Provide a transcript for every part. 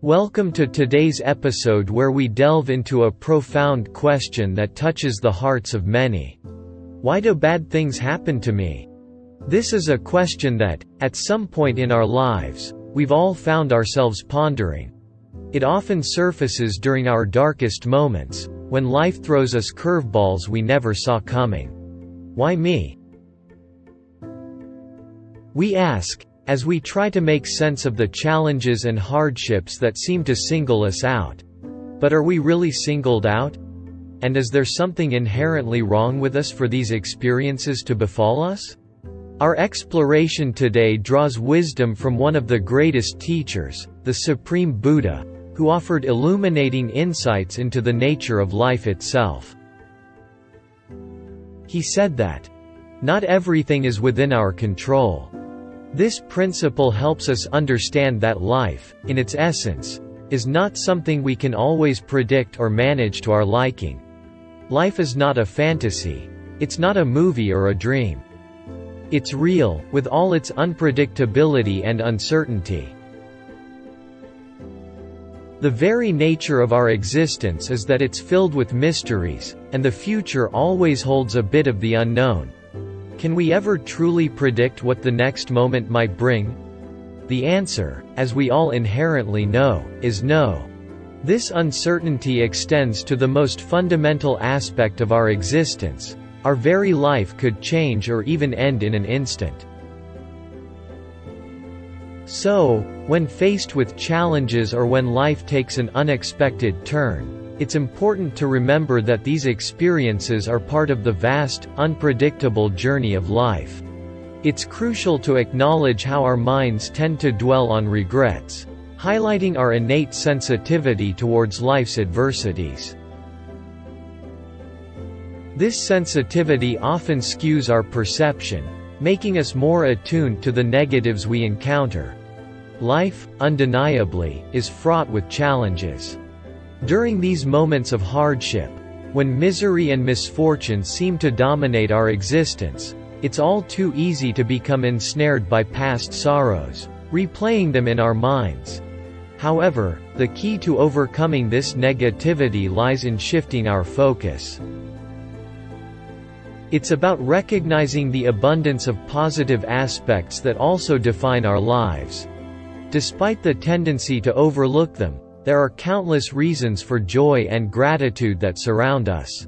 Welcome to today's episode where we delve into a profound question that touches the hearts of many. Why do bad things happen to me? This is a question that, at some point in our lives, we've all found ourselves pondering. It often surfaces during our darkest moments, when life throws us curveballs we never saw coming. Why me? We ask, as we try to make sense of the challenges and hardships that seem to single us out. But are we really singled out? And is there something inherently wrong with us for these experiences to befall us? Our exploration today draws wisdom from one of the greatest teachers, the Supreme Buddha, who offered illuminating insights into the nature of life itself. He said that, "Not everything is within our control." This principle helps us understand that life, in its essence, is not something we can always predict or manage to our liking. Life is not a fantasy. It's not a movie or a dream. It's real, with all its unpredictability and uncertainty. The very nature of our existence is that it's filled with mysteries, and the future always holds a bit of the unknown. Can we ever truly predict what the next moment might bring? The answer, as we all inherently know, is no. This uncertainty extends to the most fundamental aspect of our existence. Our very life could change or even end in an instant. So, when faced with challenges or when life takes an unexpected turn, it's important to remember that these experiences are part of the vast, unpredictable journey of life. It's crucial to acknowledge how our minds tend to dwell on regrets, highlighting our innate sensitivity towards life's adversities. This sensitivity often skews our perception, making us more attuned to the negatives we encounter. Life, undeniably, is fraught with challenges. During these moments of hardship, when misery and misfortune seem to dominate our existence, it's all too easy to become ensnared by past sorrows, replaying them in our minds. However, the key to overcoming this negativity lies in shifting our focus. It's about recognizing the abundance of positive aspects that also define our lives. Despite the tendency to overlook them, there are countless reasons for joy and gratitude that surround us.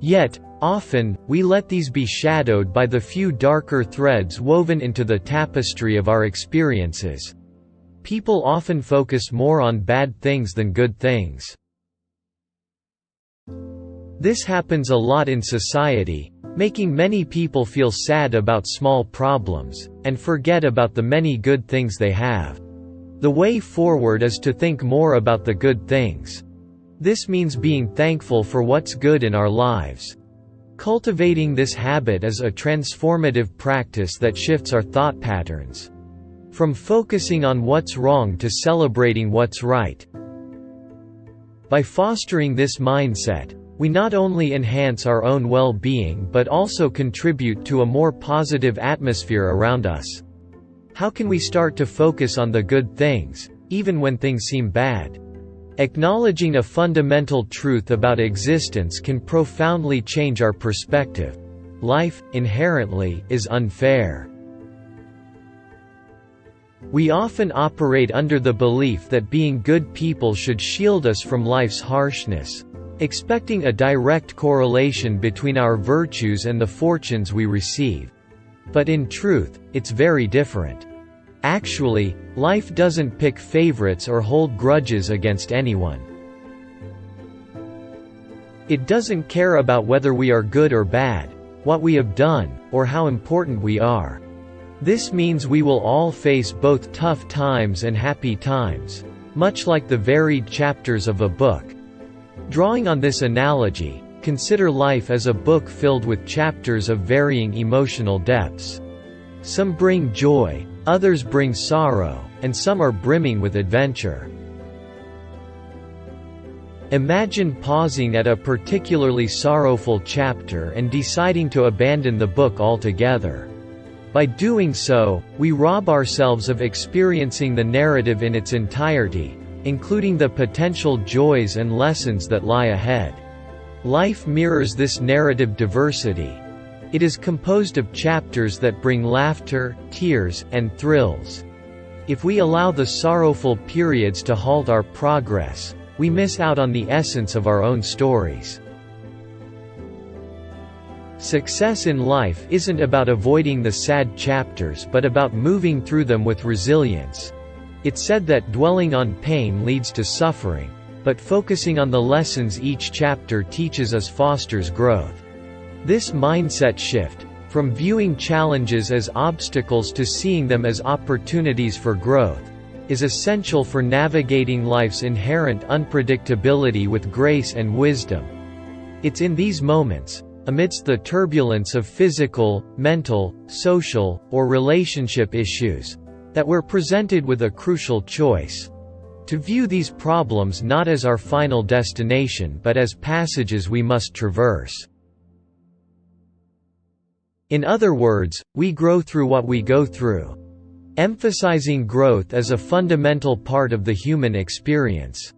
Yet, often, we let these be shadowed by the few darker threads woven into the tapestry of our experiences. People often focus more on bad things than good things. This happens a lot in society, making many people feel sad about small problems, and forget about the many good things they have. The way forward is to think more about the good things. This means being thankful for what's good in our lives. Cultivating this habit is a transformative practice that shifts our thought patterns. From focusing on what's wrong to celebrating what's right. By fostering this mindset, we not only enhance our own well-being but also contribute to a more positive atmosphere around us. How can we start to focus on the good things, even when things seem bad? Acknowledging a fundamental truth about existence can profoundly change our perspective. Life, inherently, is unfair. We often operate under the belief that being good people should shield us from life's harshness, expecting a direct correlation between our virtues and the fortunes we receive. But in truth, it's very different. Actually, life doesn't pick favorites or hold grudges against anyone. It doesn't care about whether we are good or bad, what we have done, or how important we are. This means we will all face both tough times and happy times, much like the varied chapters of a book. Drawing on this analogy, consider life as a book filled with chapters of varying emotional depths. Some bring joy, others bring sorrow, and some are brimming with adventure. Imagine pausing at a particularly sorrowful chapter and deciding to abandon the book altogether. By doing so, we rob ourselves of experiencing the narrative in its entirety, including the potential joys and lessons that lie ahead. Life mirrors this narrative diversity. It is composed of chapters that bring laughter, tears, and thrills. If we allow the sorrowful periods to halt our progress, we miss out on the essence of our own stories. Success in life isn't about avoiding the sad chapters but about moving through them with resilience. It's said that dwelling on pain leads to suffering, but focusing on the lessons each chapter teaches us fosters growth. This mindset shift, from viewing challenges as obstacles to seeing them as opportunities for growth, is essential for navigating life's inherent unpredictability with grace and wisdom. It's in these moments, amidst the turbulence of physical, mental, social, or relationship issues, that we're presented with a crucial choice: to view these problems not as our final destination but as passages we must traverse. In other words, we grow through what we go through. Emphasizing growth as a fundamental part of the human experience.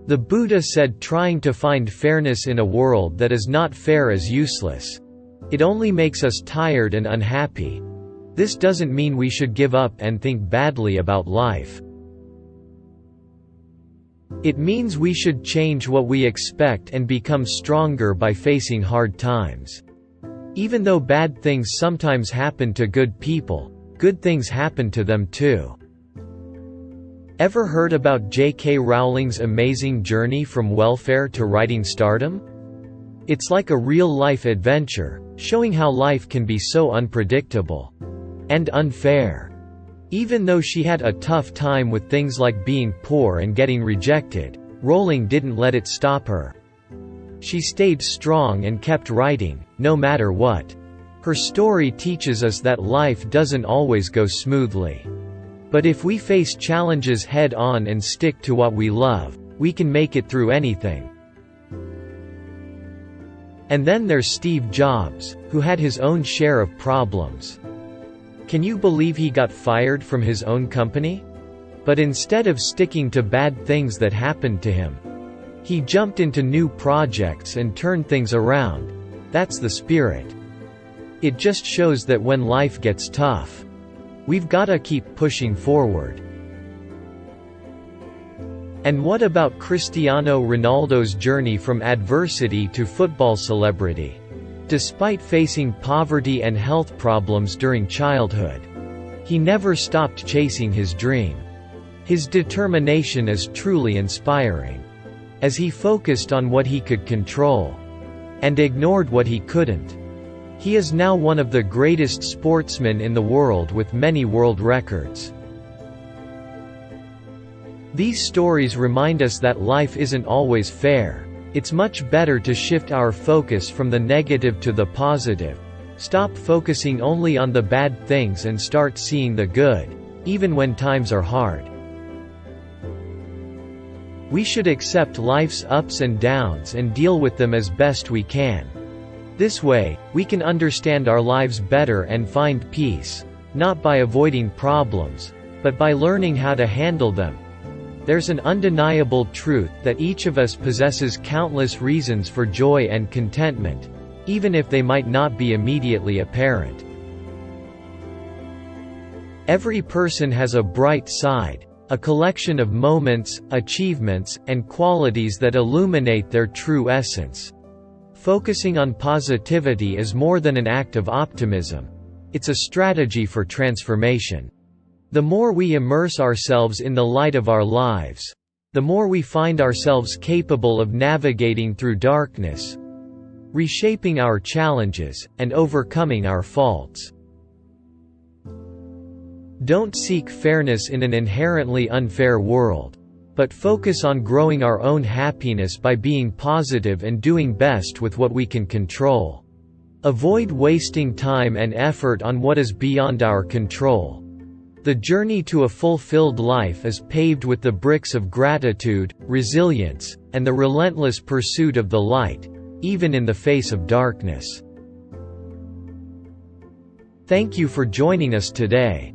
The Buddha said trying to find fairness in a world that is not fair is useless. It only makes us tired and unhappy. This doesn't mean we should give up and think badly about life. It means we should change what we expect and become stronger by facing hard times. Even though bad things sometimes happen to good people, good things happen to them too. Ever heard about J.K. Rowling's amazing journey from welfare to writing stardom? It's like a real-life adventure, showing how life can be so unpredictable and unfair. Even though she had a tough time with things like being poor and getting rejected, Rowling didn't let it stop her. She stayed strong and kept writing, no matter what. Her story teaches us that life doesn't always go smoothly. But if we face challenges head-on and stick to what we love, we can make it through anything. And then there's Steve Jobs, who had his own share of problems. Can you believe he got fired from his own company? But instead of sticking to bad things that happened to him, he jumped into new projects and turned things around. That's the spirit. It just shows that when life gets tough, we've gotta keep pushing forward. And what about Cristiano Ronaldo's journey from adversity to football celebrity? Despite facing poverty and health problems during childhood, he never stopped chasing his dream. His determination is truly inspiring. As he focused on what he could control and ignored what he couldn't, he is now one of the greatest sportsmen in the world with many world records. These stories remind us that life isn't always fair. It's much better to shift our focus from the negative to the positive. Stop focusing only on the bad things and start seeing the good, even when times are hard. We should accept life's ups and downs and deal with them as best we can. This way, we can understand our lives better and find peace, not by avoiding problems, but by learning how to handle them. There's an undeniable truth that each of us possesses countless reasons for joy and contentment, even if they might not be immediately apparent. Every person has a bright side, a collection of moments, achievements, and qualities that illuminate their true essence. Focusing on positivity is more than an act of optimism. It's a strategy for transformation. The more we immerse ourselves in the light of our lives, the more we find ourselves capable of navigating through darkness, reshaping our challenges, and overcoming our faults. Don't seek fairness in an inherently unfair world, but focus on growing our own happiness by being positive and doing best with what we can control. Avoid wasting time and effort on what is beyond our control. The journey to a fulfilled life is paved with the bricks of gratitude, resilience, and the relentless pursuit of the light, even in the face of darkness. Thank you for joining us today.